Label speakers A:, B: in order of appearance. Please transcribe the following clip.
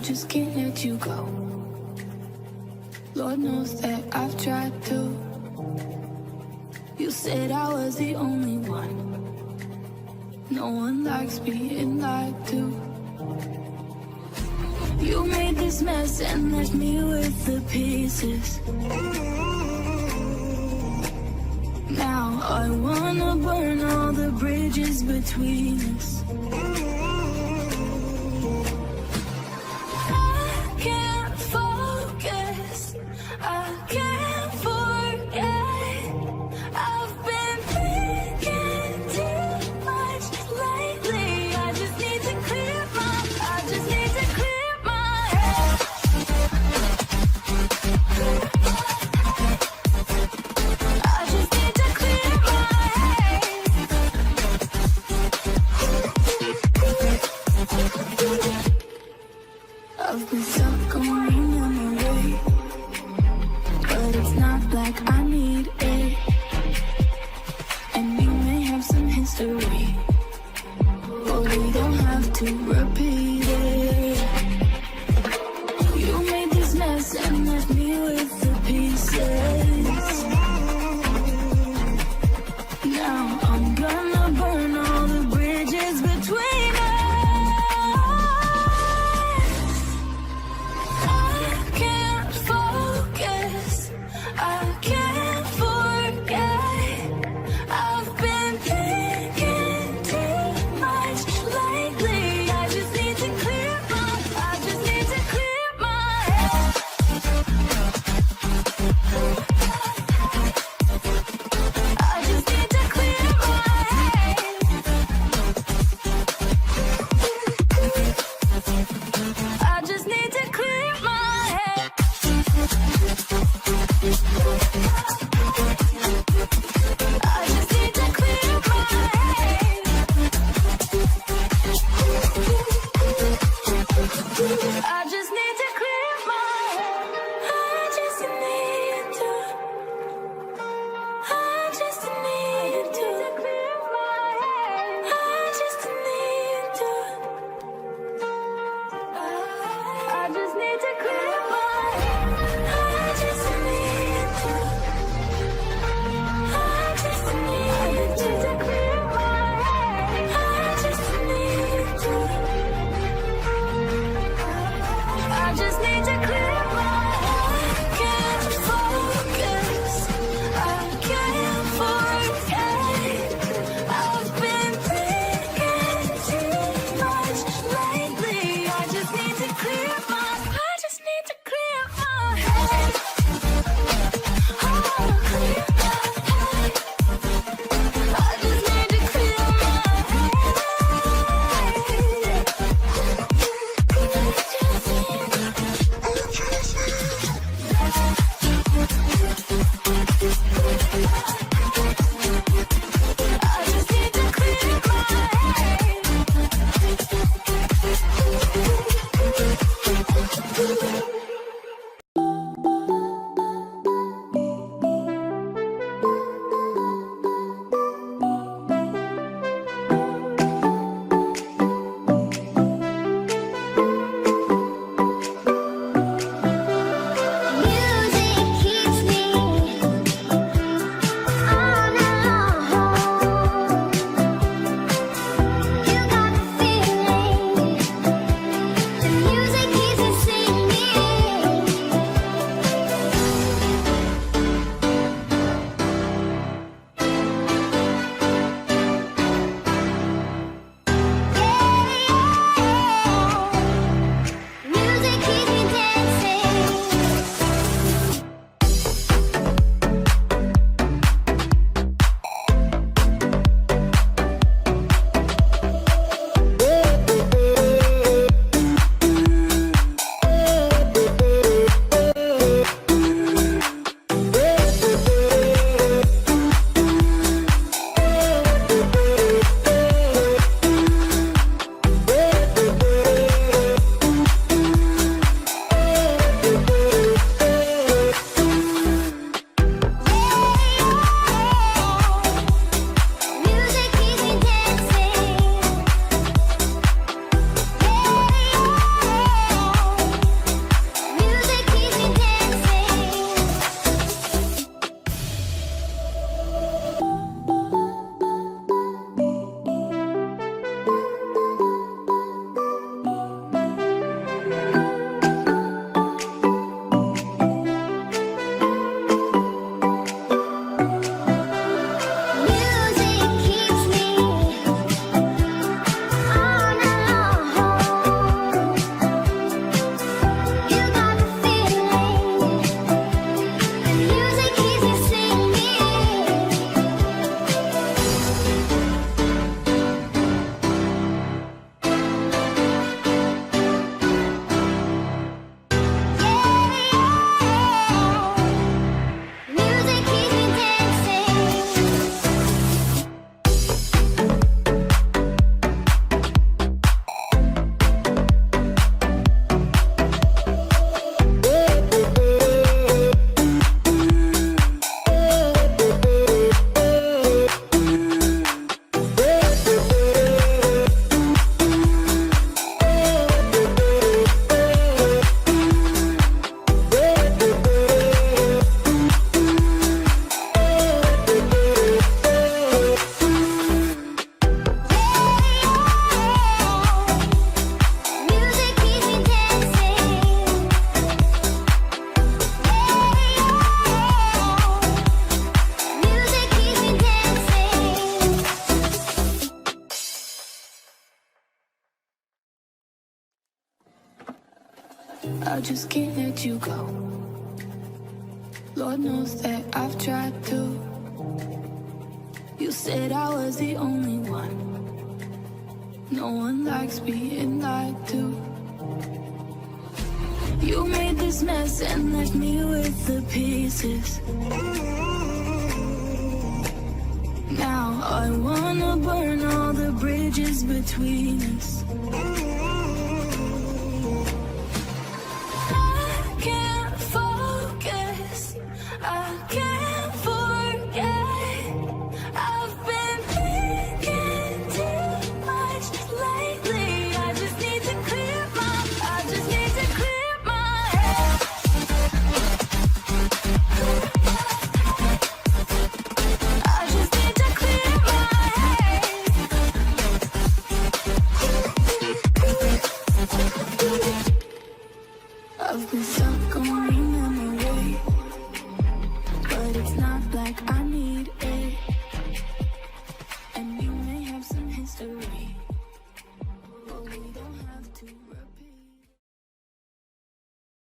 A: just can't let you go. Lord knows that I've tried to. You said I was the only one. No one likes being lied to. You made this mess and left me with the pieces. Now I wanna burn all the bridges between us. I just can't let you go. Lord knows that I've tried to. You said I was the only one. No one likes being lied to. You made this mess and left me with the pieces. Now I wanna burn all the bridges between us. I can't focus, I can't forget. I've been thinking too much lately. I just need to clear my head. I just need to clear my head. I've been stuck on memory, but it's not like I need